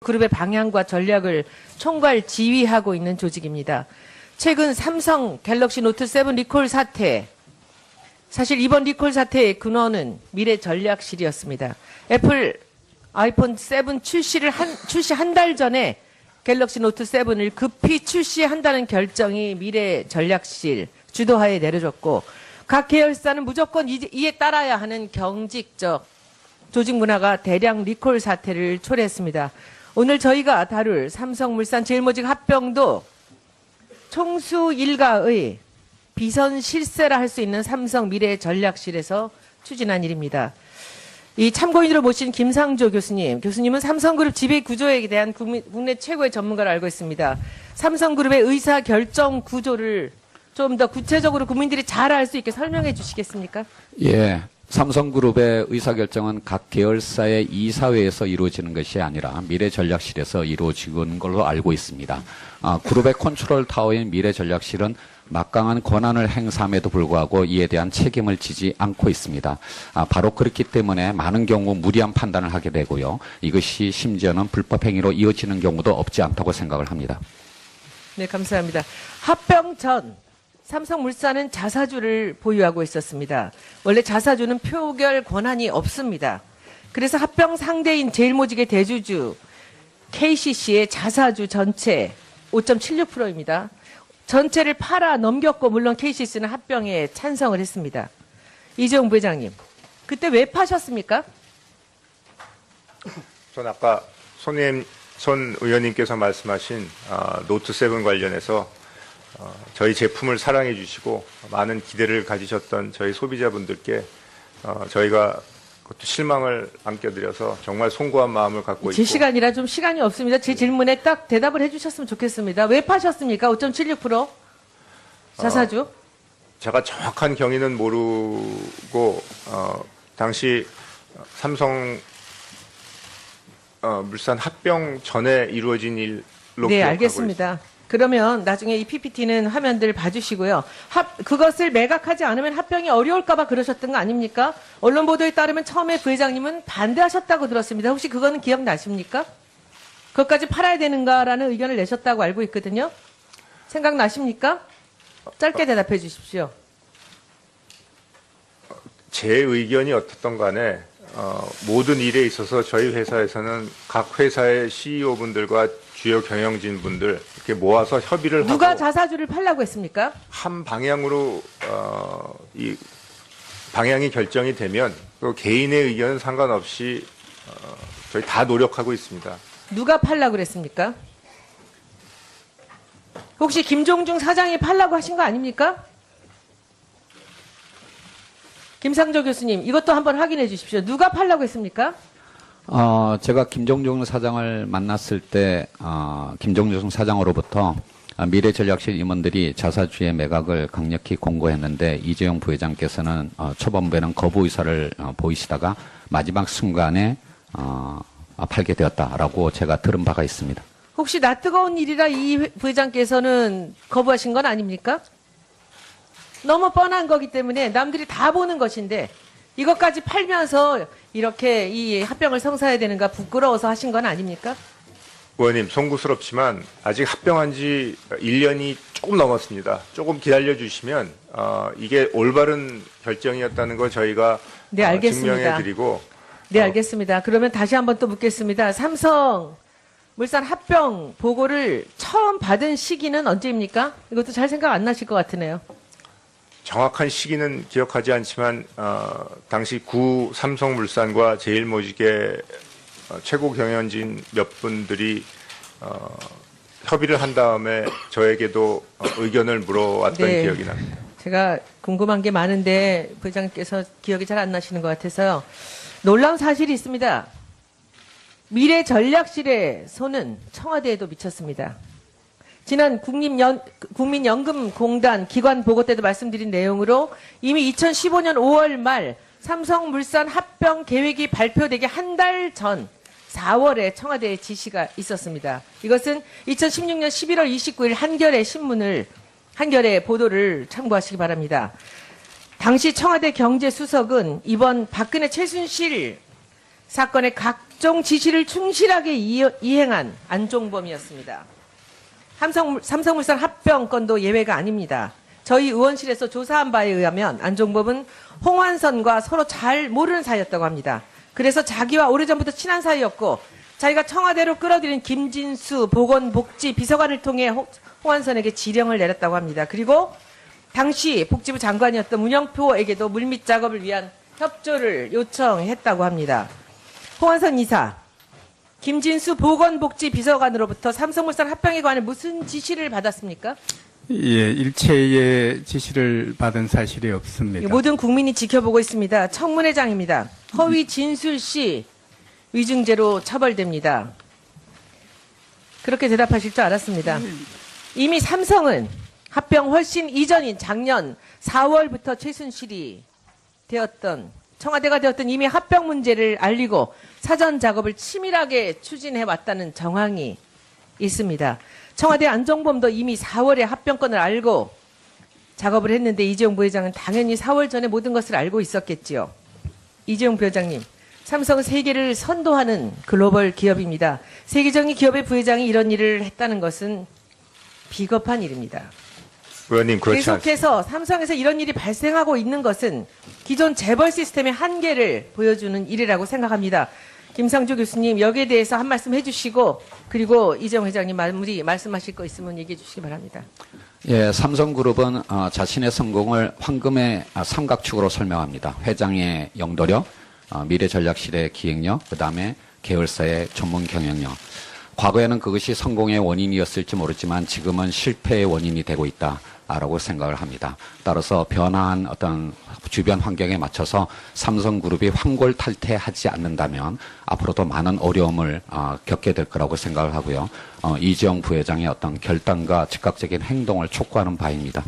그룹의 방향과 전략을 총괄 지휘하고 있는 조직입니다. 최근 삼성 갤럭시 노트 7 리콜 사태, 사실 이번 리콜 사태의 근원은 미래전략실이었습니다. 애플 아이폰 7 출시 한 달 전에 갤럭시 노트 7을 급히 출시한다는 결정이 미래전략실 주도하에 내려졌고, 각 계열사는 무조건 이에 따라야 하는 경직적 조직 문화가 대량 리콜 사태를 초래했습니다. 오늘 저희가 다룰 삼성물산 제일모직 합병도 총수 일가의 비선 실세라 할 수 있는 삼성 미래전략실에서 추진한 일입니다. 이 참고인으로 모신 김상조 교수님은 삼성그룹 지배 구조에 대한 국내 최고의 전문가로 알고 있습니다. 삼성그룹의 의사 결정 구조를 좀 더 구체적으로 국민들이 잘 알 수 있게 설명해 주시겠습니까? 예. 삼성그룹의 의사결정은 각 계열사의 이사회에서 이루어지는 것이 아니라 미래전략실에서 이루어지는 걸로 알고 있습니다. 그룹의 컨트롤 타워인 미래전략실은 막강한 권한을 행사함에도 불구하고 이에 대한 책임을 지지 않고 있습니다. 바로 그렇기 때문에 많은 경우 무리한 판단을 하게 되고요. 이것이 심지어는 불법 행위로 이어지는 경우도 없지 않다고 생각을 합니다. 네, 감사합니다. 합병 전 삼성물산은 자사주를 보유하고 있었습니다. 원래 자사주는 표결 권한이 없습니다. 그래서 합병 상대인 제일모직의 대주주 KCC의 자사주 전체 5.76%입니다. 전체를 팔아 넘겼고, 물론 KCC는 합병에 찬성을 했습니다. 이재용 부회장님, 그때 왜 파셨습니까? 전 아까 손 의원님께서 말씀하신 노트 7 관련해서 저희 제품을 사랑해 주시고 많은 기대를 가지셨던 저희 소비자분들께 저희가 그것도 실망을 안겨드려서 정말 송구한 마음을 갖고 있고. 제 시간이라 좀 시간이 없습니다. 제 질문에 딱 대답을 해주셨으면 좋겠습니다. 왜 파셨습니까? 5.76% 자사주? 제가 정확한 경위는 모르고 당시 삼성 물산 합병 전에 이루어진 일로 네, 기억하고 알겠습니다. 있습니다. 그러면 나중에 이 PPT는 화면들 봐주시고요. 그것을 매각하지 않으면 합병이 어려울까봐 그러셨던 거 아닙니까? 언론 보도에 따르면 처음에 부회장님은 반대하셨다고 들었습니다. 혹시 그거는 기억나십니까? 그것까지 팔아야 되는가라는 의견을 내셨다고 알고 있거든요. 생각나십니까? 짧게 대답해 주십시오. 제 의견이 어떻든 간에 모든 일에 있어서 저희 회사에서는 각 회사의 CEO분들과 주요 경영진 분들 이렇게 모아서 협의를 하고. 누가 자사주를 팔라고 했습니까? 한 방향으로 이 방향이 결정이 되면 또 개인의 의견은 상관없이 저희 다 노력하고 있습니다. 누가 팔라고 그랬습니까? 혹시 김종중 사장이 팔라고 하신 거 아닙니까? 김상조 교수님, 이것도 한번 확인해 주십시오. 누가 팔라고 했습니까? 제가 김종중 사장을 만났을 때, 김종중 사장으로부터 미래전략실 임원들이 자사주의 매각을 강력히 공고했는데, 이재용 부회장께서는 초반부에는 거부 의사를 보이시다가 마지막 순간에 팔게 되었다라고 제가 들은 바가 있습니다. 혹시 나 뜨거운 일이라 이 부회장께서는 거부하신 건 아닙니까? 너무 뻔한 거기 때문에 남들이 다 보는 것인데 이것까지 팔면서 이렇게 이 합병을 성사해야 되는가 부끄러워서 하신 건 아닙니까? 의원님, 송구스럽지만 아직 합병한 지 1년이 조금 넘었습니다. 조금 기다려주시면 이게 올바른 결정이었다는 걸 저희가 네, 알겠습니다. 증명해드리고. 네, 알겠습니다. 그러면 다시 한번 또 묻겠습니다. 삼성물산 합병 보고를 처음 받은 시기는 언제입니까? 이것도 잘 생각 안 나실 것 같으네요. 정확한 시기는 기억하지 않지만 당시 구 삼성물산과 제일모직의 최고 경영진 몇 분들이 협의를 한 다음에 저에게도 의견을 물어왔던 네. 기억이 납니다. 제가 궁금한 게 많은데 부회장께서 기억이 잘 안 나시는 것 같아서요. 놀라운 사실이 있습니다. 미래전략실의 손은 청와대에도 미쳤습니다. 지난 국민연금공단 기관 보고 때도 말씀드린 내용으로 이미 2015년 5월 말 삼성물산 합병 계획이 발표되기 한 달 전 4월에 청와대에 지시가 있었습니다. 이것은 2016년 11월 29일 한겨레 보도를 참고하시기 바랍니다. 당시 청와대 경제수석은 이번 박근혜 최순실 사건의 각 각종 지시를 충실하게 이행한 안종범이었습니다. 삼성물산 합병 건도 예외가 아닙니다. 저희 의원실에서 조사한 바에 의하면 안종범은 홍완선과 서로 잘 모르는 사이였다고 합니다. 그래서 자기와 오래전부터 친한 사이였고 자기가 청와대로 끌어들인 김진수 보건복지 비서관을 통해 홍완선에게 지령을 내렸다고 합니다. 그리고 당시 복지부 장관이었던 문영표에게도 물밑 작업을 위한 협조를 요청했다고 합니다. 홍완선 이사, 김진수 보건복지 비서관으로부터 삼성물산 합병에 관해 무슨 지시를 받았습니까? 예, 일체의 지시를 받은 사실이 없습니다. 모든 국민이 지켜보고 있습니다. 청문회장입니다. 허위 진술 시 위증죄로 처벌됩니다. 그렇게 대답하실 줄 알았습니다. 이미 삼성은 합병 훨씬 이전인 작년 4월부터 최순실이 청와대가 되었던 이미 합병 문제를 알리고 사전 작업을 치밀하게 추진해 왔다는 정황이 있습니다. 청와대 안종범도 이미 4월에 합병건을 알고 작업을 했는데 이재용 부회장은 당연히 4월 전에 모든 것을 알고 있었겠지요. 이재용 부회장님, 삼성은 세계를 선도하는 글로벌 기업입니다. 세계적인 기업의 부회장이 이런 일을 했다는 것은 비겁한 일입니다. 의원님 그렇지 않습니다. 계속해서 삼성에서 이런 일이 발생하고 있는 것은 기존 재벌 시스템의 한계를 보여주는 일이라고 생각합니다. 김상조 교수님 여기에 대해서 한 말씀 해주시고 그리고 이재용 회장님 마무리 말씀하실 거 있으면 얘기해 주시기 바랍니다. 예, 삼성그룹은 자신의 성공을 황금의 삼각축으로 설명합니다. 회장의 영도력, 미래전략실의 기획력, 그다음에 계열사의 전문 경영력. 과거에는 그것이 성공의 원인이었을지 모르지만 지금은 실패의 원인이 되고 있다라고 생각을 합니다. 따라서 변화한 어떤 주변 환경에 맞춰서 삼성그룹이 환골탈태하지 않는다면 앞으로도 많은 어려움을 겪게 될 거라고 생각을 하고요. 이재용 부회장의 어떤 결단과 즉각적인 행동을 촉구하는 바입니다.